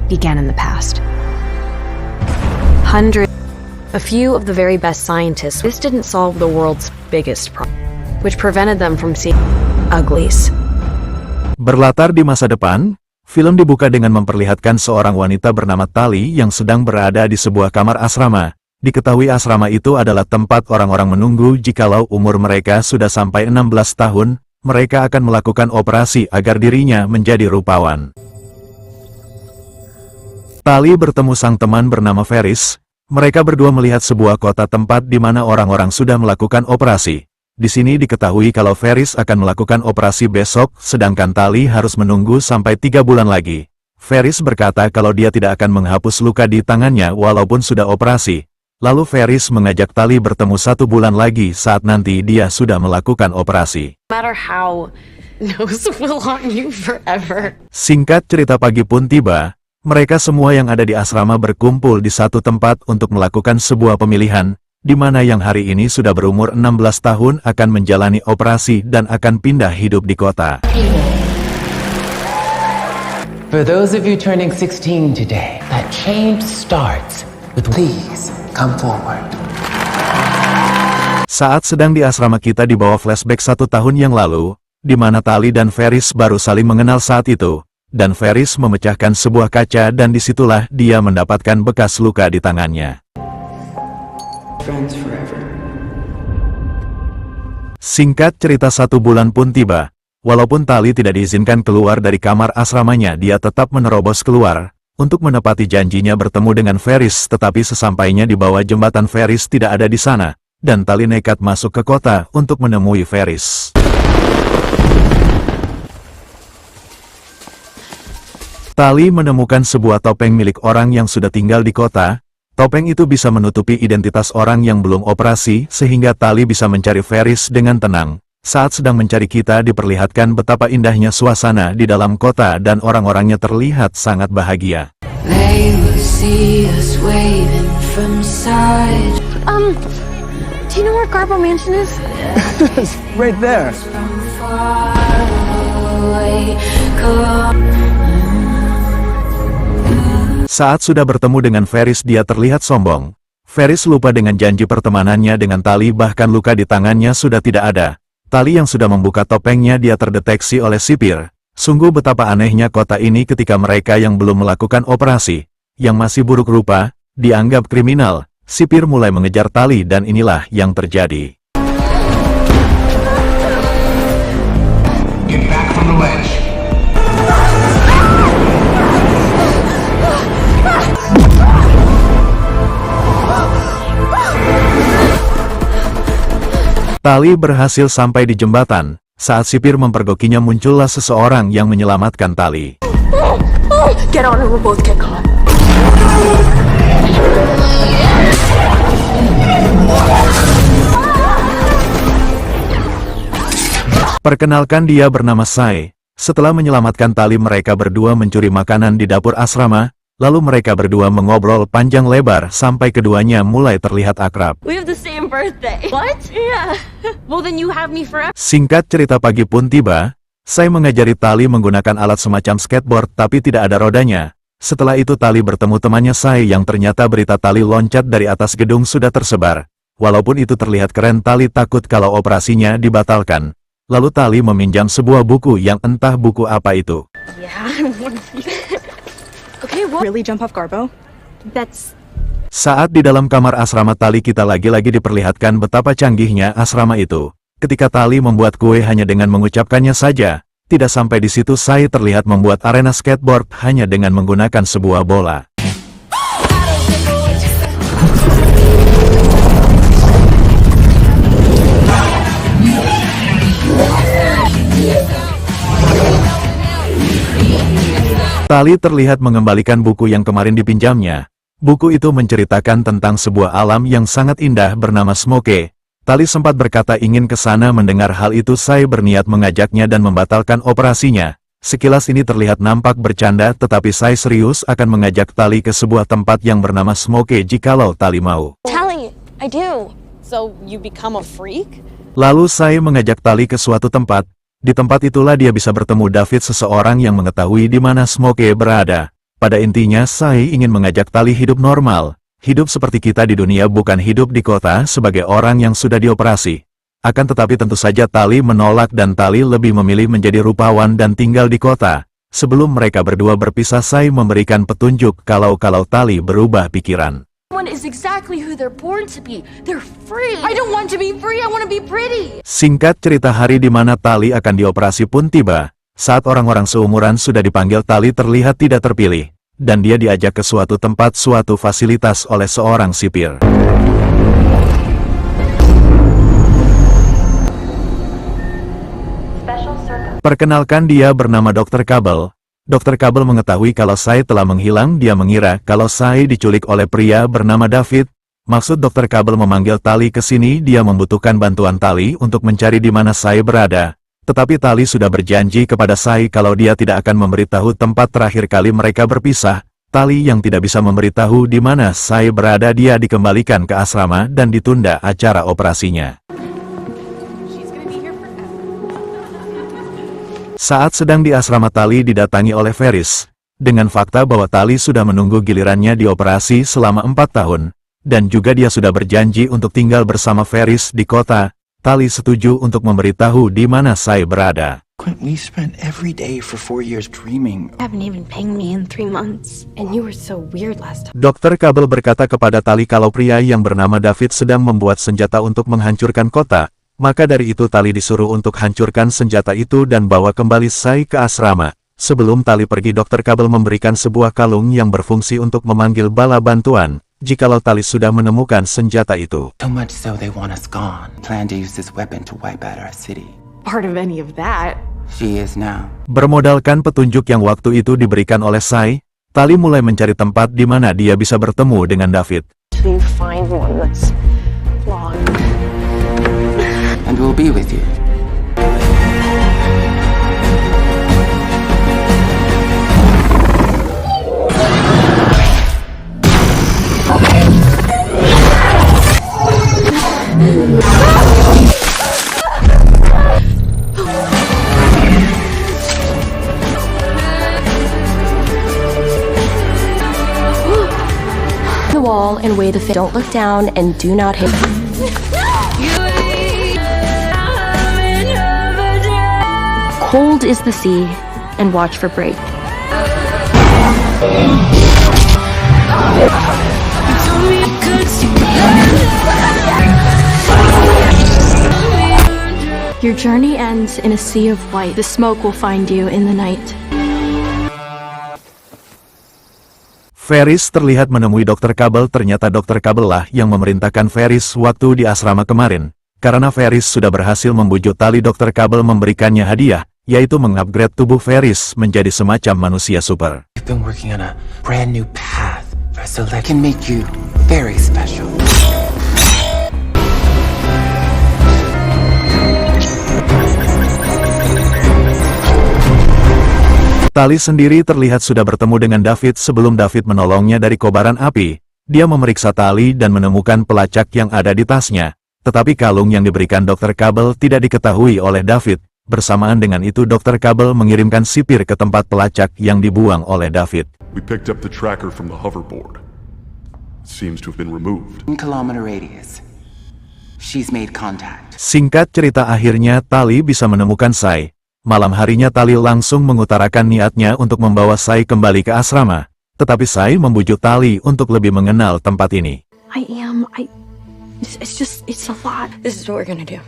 began in the past. A few of the very best scientists, this didn't solve the world's biggest problem, which prevented them from seeing uglies. Berlatar di masa depan, film dibuka dengan memperlihatkan seorang wanita bernama Tali yang sedang berada di sebuah kamar asrama. Diketahui asrama itu adalah tempat orang-orang menunggu jikalau umur mereka sudah sampai 16 tahun, mereka akan melakukan operasi agar dirinya menjadi rupawan. Tali bertemu sang teman bernama Ferris. Mereka berdua melihat sebuah kota tempat di mana orang-orang sudah melakukan operasi. Di sini diketahui kalau Ferris akan melakukan operasi besok, sedangkan Tali harus menunggu sampai 3 bulan lagi. Ferris berkata kalau dia tidak akan menghapus luka di tangannya walaupun sudah operasi. Lalu Ferris mengajak Tali bertemu 1 bulan lagi saat nanti dia sudah melakukan operasi. Singkat cerita, pagi pun tiba. Mereka semua yang ada di asrama berkumpul di satu tempat untuk melakukan sebuah pemilihan, di mana yang hari ini sudah berumur 16 tahun akan menjalani operasi dan akan pindah hidup di kota. For those of you turning 16 today, that change starts with please come forward. Saat sedang di asrama kita dibawa flashback 1 tahun yang lalu, di mana Tali dan Ferris baru saling mengenal saat itu. Dan Ferris memecahkan sebuah kaca dan disitulah dia mendapatkan bekas luka di tangannya. Singkat cerita, 1 bulan pun tiba. Walaupun Tali tidak diizinkan keluar dari kamar asramanya, dia tetap menerobos keluar untuk menepati janjinya bertemu dengan Ferris, tetapi sesampainya di bawah jembatan Ferris tidak ada di sana, dan Tali nekat masuk ke kota untuk menemui Ferris. Tali menemukan sebuah topeng milik orang yang sudah tinggal di kota. Topeng itu bisa menutupi identitas orang yang belum operasi, sehingga Tali bisa mencari Ferris dengan tenang. Saat sedang mencari kita diperlihatkan betapa indahnya suasana di dalam kota dan orang-orangnya terlihat sangat bahagia. Do you know where Garbo Mansion is? Right there. Saat sudah bertemu dengan Ferris, dia terlihat sombong. Ferris lupa dengan janji pertemanannya dengan Tali, bahkan luka di tangannya sudah tidak ada. Tali yang sudah membuka topengnya dia terdeteksi oleh sipir. Sungguh betapa anehnya kota ini ketika mereka yang belum melakukan operasi, yang masih buruk rupa, dianggap kriminal. Sipir mulai mengejar Tali dan inilah yang terjadi. Get back from the ledge. Tali berhasil sampai di jembatan. Saat sipir mempergokinya, muncullah seseorang yang menyelamatkan Tali. Get on or we'll both get caught. Perkenalkan, dia bernama Sai. Setelah menyelamatkan Tali, mereka berdua mencuri makanan di dapur asrama. Lalu mereka berdua mengobrol panjang lebar sampai keduanya mulai terlihat akrab. We have the same birthday. What? Yeah. Well, then you have me forever. Singkat cerita, pagi pun tiba. Sai mengajari Tali menggunakan alat semacam skateboard tapi tidak ada rodanya. Setelah itu Tali bertemu temannya Sai yang ternyata berita Tali loncat dari atas gedung sudah tersebar. Walaupun itu terlihat keren, Tali takut kalau operasinya dibatalkan. Lalu Tali meminjam sebuah buku yang entah buku apa itu. Yeah. Okay, what? Really jump off Garbo? Saat di dalam kamar asrama Tali, kita lagi-lagi diperlihatkan betapa canggihnya asrama itu. Ketika Tali membuat kue hanya dengan mengucapkannya saja, tidak sampai di situ Sai terlihat membuat arena skateboard hanya dengan menggunakan sebuah bola. Tali terlihat mengembalikan buku yang kemarin dipinjamnya. Buku itu menceritakan tentang sebuah alam yang sangat indah bernama Smoke. Tali sempat berkata ingin ke sana. Mendengar hal itu, Sai berniat mengajaknya dan membatalkan operasinya. Sekilas ini terlihat nampak bercanda, tetapi Sai serius akan mengajak Tali ke sebuah tempat yang bernama Smoke jikalau Tali mau. Telling it, I do. So you become a freak? Lalu Sai mengajak Tali ke suatu tempat. Di tempat itulah dia bisa bertemu David, seseorang yang mengetahui di mana Smoke berada. Pada intinya Sai ingin mengajak Tali hidup normal. Hidup seperti kita di dunia, bukan hidup di kota sebagai orang yang sudah dioperasi. Akan tetapi tentu saja Tali menolak dan Tali lebih memilih menjadi rupawan dan tinggal di kota. Sebelum mereka berdua berpisah, Sai memberikan petunjuk kalau Tali berubah pikiran. One is exactly who they're born to be. They're free. I don't want to be free. I want to be pretty. Singkat cerita, hari di mana Tali akan dioperasi pun tiba. Saat orang-orang seumuran sudah dipanggil, Tali terlihat tidak terpilih. Dan dia diajak ke suatu tempat, suatu fasilitas oleh seorang sipir. Perkenalkan, dia bernama Dr. Kabel. Dr. Kabel mengetahui kalau Sai telah menghilang. Dia mengira kalau Sai diculik oleh pria bernama David. Maksud Dr. Kabel memanggil Tali ke sini, dia membutuhkan bantuan Tali untuk mencari di mana Sai berada. Tetapi Tali sudah berjanji kepada Sai kalau dia tidak akan memberitahu tempat terakhir kali mereka berpisah. Tali yang tidak bisa memberitahu di mana Sai berada, dia dikembalikan ke asrama dan ditunda acara operasinya. Saat sedang di asrama, Tali didatangi oleh Ferris. Dengan fakta bahwa Tali sudah menunggu gilirannya dioperasi selama 4 tahun. Dan juga dia sudah berjanji untuk tinggal bersama Ferris di kota. Tali setuju untuk memberitahu di mana Sai berada. We spent every day for 4 years dreaming. Haven't even pinged me in 3 months. And you were so weird last time. Dr. Kabel berkata kepada Tali kalau pria yang bernama David sedang membuat senjata untuk menghancurkan kota. Maka dari itu Tali disuruh untuk hancurkan senjata itu dan bawa kembali Sai ke asrama. Sebelum Tali pergi, Dr. Kabel memberikan sebuah kalung yang berfungsi untuk memanggil bala bantuan. Jikalau Tali sudah menemukan senjata itu. So much so they want us gone. Plan to use this weapon to wipe out our city. Part of any of that. She is now. Bermodalkan petunjuk yang waktu itu diberikan oleh Sai, Tali mulai mencari tempat di mana dia bisa bertemu dengan David. To find one that's flawed. And we'll be with you. The wall and weigh the fit. Don't look down and do not hit. Cold is the sea and watch for break. Your journey ends in a sea of white. The smoke will find you in the night. Ferris terlihat menemui Dr. Kabel. Ternyata Dr. Kabel lah yang memerintahkan Ferris waktu di asrama kemarin. Karena Ferris sudah berhasil membujuk Tali, Dr. Kabel memberikannya hadiah, yaitu mengupgrade tubuh Ferris menjadi semacam manusia super. We've been working on a brand new path so that can make you very special. Tali sendiri terlihat sudah bertemu dengan David. Sebelum David menolongnya dari kobaran api, dia memeriksa Tali dan menemukan pelacak yang ada di tasnya. Tetapi kalung yang diberikan Dr. Kabel tidak diketahui oleh David. Bersamaan dengan itu, Dr. Kabel mengirimkan sipir ke tempat pelacak yang dibuang oleh David. We picked up the tracker from the hoverboard. It seems to have been removed. 1 kilometer radius. She's made contact. Singkat cerita, akhirnya Tali bisa menemukan Sai. Malam harinya Tali langsung mengutarakan niatnya untuk membawa Sai kembali ke asrama. Tetapi Sai membujuk Tali untuk lebih mengenal tempat ini. It's a lot. This is what we're gonna do.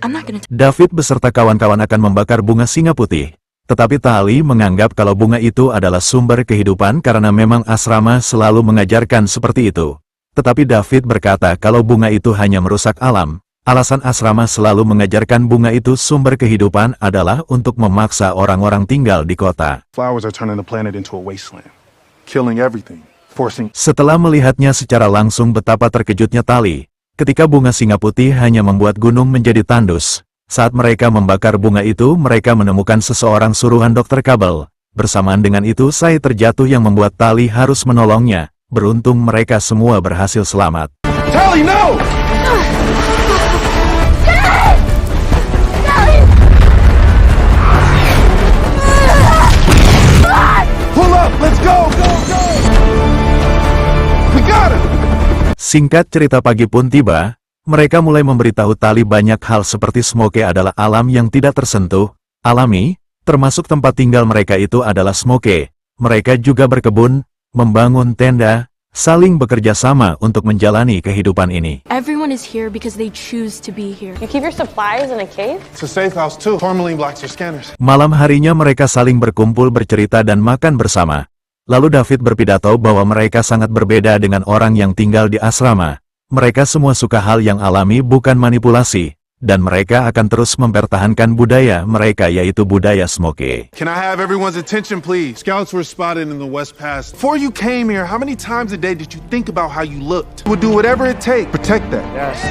I'm not gonna. David beserta kawan-kawan akan membakar bunga singa putih. Tetapi Tali menganggap kalau bunga itu adalah sumber kehidupan karena memang asrama selalu mengajarkan seperti itu. Tetapi David berkata kalau bunga itu hanya merusak alam. Alasan asrama selalu mengajarkan bunga itu sumber kehidupan adalah untuk memaksa orang-orang tinggal di kota. Flowers are turning the planet into a wasteland, killing everything, forcing. Setelah melihatnya secara langsung, betapa terkejutnya Tali ketika bunga singa putih hanya membuat gunung menjadi tandus. Saat mereka membakar bunga itu, mereka menemukan seseorang suruhan Dr. Kabel. Bersamaan dengan itu, Sai terjatuh yang membuat Tali harus menolongnya. Beruntung mereka semua berhasil selamat. Tali, no! Pull up, let's We got him! Singkat cerita, pagi pun tiba. Mereka mulai memberitahu Tali banyak hal seperti Smoke adalah alam yang tidak tersentuh, alami, termasuk tempat tinggal mereka itu adalah Smoke. Mereka juga berkebun, membangun tenda, saling bekerja sama untuk menjalani kehidupan ini. Everyone is here because they choose to be here. You keep your supplies in a cave? It's a safe house too. Tourmaline blocks your scanners. Malam harinya mereka saling berkumpul, bercerita dan makan bersama. Lalu David berpidato bahwa mereka sangat berbeda dengan orang yang tinggal di asrama. Mereka semua suka hal yang alami, bukan manipulasi. Dan mereka akan terus mempertahankan budaya mereka, yaitu budaya Smoke. Can I have everyone's attention, please? Scouts were spotted in the West Pass. Before you came here, how many times a day did you think about how you looked? We'll do whatever it takes. Protect that. Yes.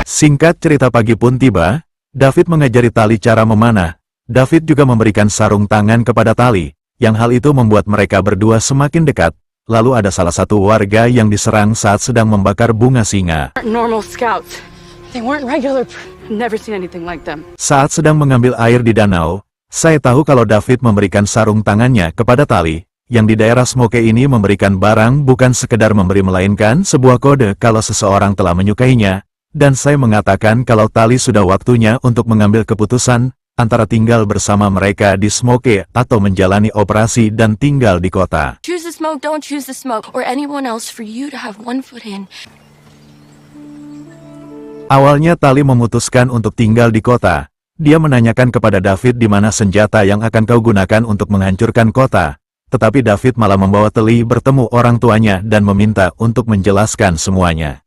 Singkat cerita, pagi pun tiba. David mengajari Tali cara memanah. David juga memberikan sarung tangan kepada Tali, yang hal itu membuat mereka berdua semakin dekat. Lalu ada salah satu warga yang diserang saat sedang membakar bunga singa. Normal scouts. They weren't regular. Never seen anything like them. Saat sedang mengambil air di danau, saya tahu kalau David memberikan sarung tangannya kepada Tali, yang di daerah Smoke ini memberikan barang bukan sekedar memberi melainkan sebuah kode kalau seseorang telah menyukainya, dan saya mengatakan kalau Tali sudah waktunya untuk mengambil keputusan, antara tinggal bersama mereka di Smoke atau menjalani operasi dan tinggal di kota. Choose the smoke, don't choose the smoke, or anyone else for you to have one foot in. Awalnya Tali memutuskan untuk tinggal di kota. Dia menanyakan kepada David di mana senjata yang akan kau gunakan untuk menghancurkan kota. Tetapi David malah membawa Tali bertemu orang tuanya dan meminta untuk menjelaskan semuanya.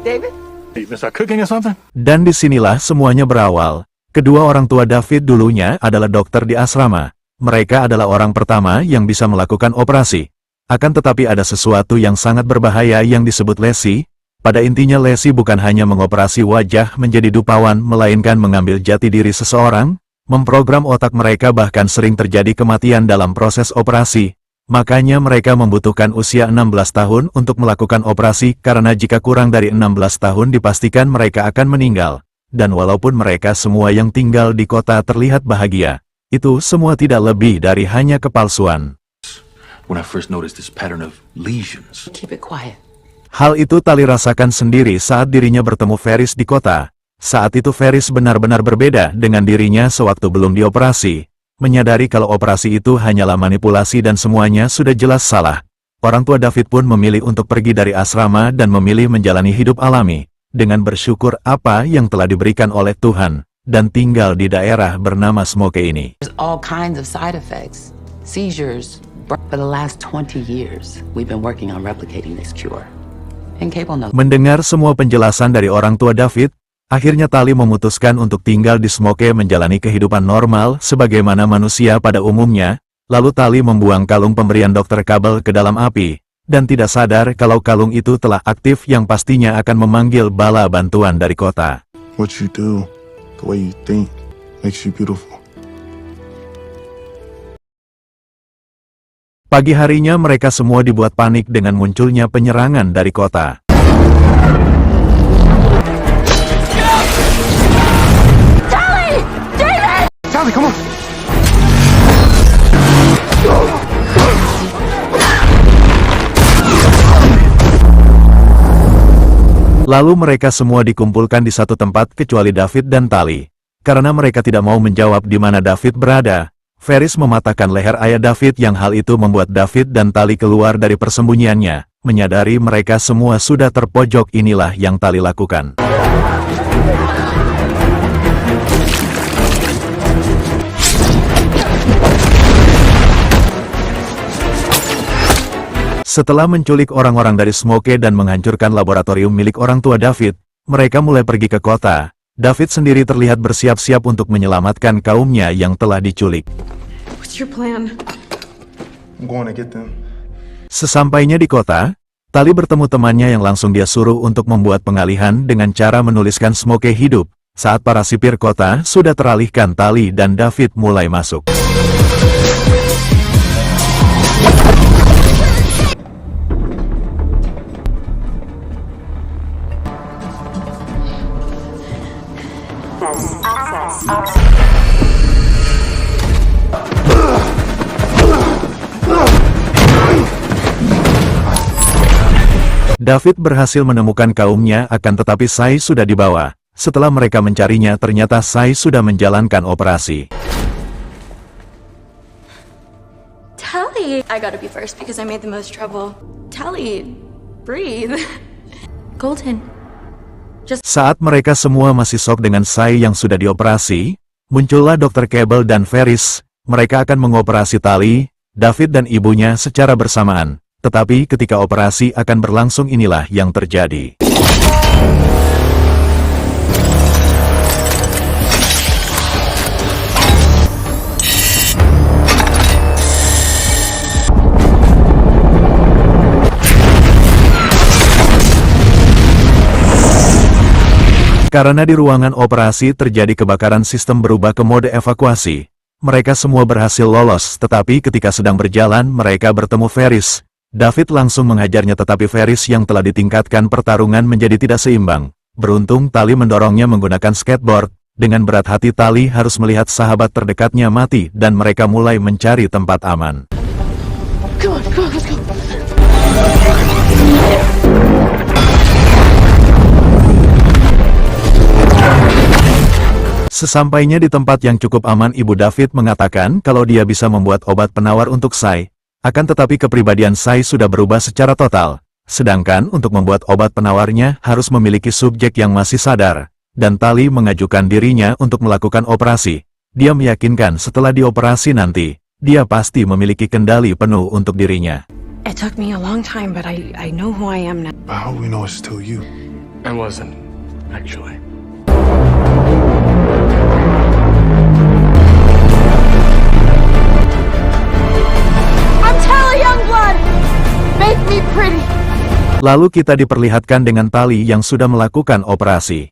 David? Cooking or something? Dan disinilah semuanya berawal. Kedua orang tua David dulunya adalah dokter di asrama. Mereka adalah orang pertama yang bisa melakukan operasi. Akan tetapi ada sesuatu yang sangat berbahaya yang disebut lesi. Pada intinya lesi bukan hanya mengoperasi wajah menjadi dupawan, melainkan mengambil jati diri seseorang, memprogram otak mereka, bahkan sering terjadi kematian dalam proses operasi. Makanya mereka membutuhkan usia 16 tahun untuk melakukan operasi, karena jika kurang dari 16 tahun dipastikan mereka akan meninggal. Dan walaupun mereka semua yang tinggal di kota terlihat bahagia, itu semua tidak lebih dari hanya kepalsuan. When I first noticed this pattern of lesions. Keep it quiet. Hal itu Tali rasakan sendiri saat dirinya bertemu Ferris di kota. Saat itu Ferris benar-benar berbeda dengan dirinya sewaktu belum dioperasi. Menyadari kalau operasi itu hanyalah manipulasi dan semuanya sudah jelas salah. Orang tua David pun memilih untuk pergi dari asrama dan memilih menjalani hidup alami, dengan bersyukur apa yang telah diberikan oleh Tuhan, dan tinggal di daerah bernama Smoke ini. There's all kinds of side effects. Seizures. For the last 20 years, we've been working on replicating this cure. And Cable knows. Mendengar semua penjelasan dari orang tua David, akhirnya Tali memutuskan untuk tinggal di Smoke menjalani kehidupan normal sebagaimana manusia pada umumnya. Lalu Tali membuang kalung pemberian Dr. Cable ke dalam api, dan tidak sadar kalau kalung itu telah aktif yang pastinya akan memanggil bala bantuan dari kota. What you do, the way you think, makes you beautiful. Pagi harinya mereka semua dibuat panik dengan munculnya penyerangan dari kota. Tally, come on! Lalu mereka semua dikumpulkan di satu tempat kecuali David dan Tali. Karena mereka tidak mau menjawab di mana David berada, Ferris mematahkan leher ayah David, yang hal itu membuat David dan Tali keluar dari persembunyiannya. Menyadari mereka semua sudah terpojok, inilah yang Tali lakukan. Setelah menculik orang-orang dari Smoke dan menghancurkan laboratorium milik orang tua David, mereka mulai pergi ke kota. David sendiri terlihat bersiap-siap untuk menyelamatkan kaumnya yang telah diculik. What's your plan? I'm going to get them. Sesampainya di kota, Tali bertemu temannya yang langsung dia suruh untuk membuat pengalihan dengan cara menuliskan Smoke hidup. Saat para sipir kota sudah teralihkan, Tali dan David mulai masuk. David berhasil menemukan kaumnya akan tetapi Sai sudah dibawa. Setelah mereka mencarinya ternyata Sai sudah menjalankan operasi. Tally! I gotta be first because I made the most trouble. Tally, breathe. Golden. Saat mereka semua masih shock dengan Sai yang sudah dioperasi, muncullah Dr. Cable dan Ferris. Mereka akan mengoperasi Tali, David dan ibunya secara bersamaan. Tetapi ketika operasi akan berlangsung inilah yang terjadi. Karena di ruangan operasi terjadi kebakaran, sistem berubah ke mode evakuasi. Mereka semua berhasil lolos, tetapi ketika sedang berjalan mereka bertemu Ferris. David langsung menghajarnya tetapi Ferris yang telah ditingkatkan pertarungan menjadi tidak seimbang. Beruntung Tali mendorongnya menggunakan skateboard. Dengan berat hati Tali harus melihat sahabat terdekatnya mati dan mereka mulai mencari tempat aman. Come on, let's go. Sesampainya di tempat yang cukup aman, ibu David mengatakan kalau dia bisa membuat obat penawar untuk Sai. Akan tetapi kepribadian Sai sudah berubah secara total. Sedangkan untuk membuat obat penawarnya harus memiliki subjek yang masih sadar. Dan Tali mengajukan dirinya untuk melakukan operasi. Dia meyakinkan setelah dioperasi nanti, dia pasti memiliki kendali penuh untuk dirinya. It took me a long time, but I know who I am now. How do we know it's still you? I wasn't, actually. I'm Tally Youngblood! Make me pretty! Lalu kita diperlihatkan dengan Tali yang sudah melakukan operasi.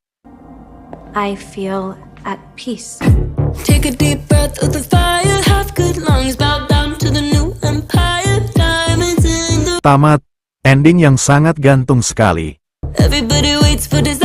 I feel at peace. Take a deep breath of the fire, have good lungs, bow down to the new empire, diamonds in the... Tamat. Ending yang sangat gantung sekali. Everybody waits for this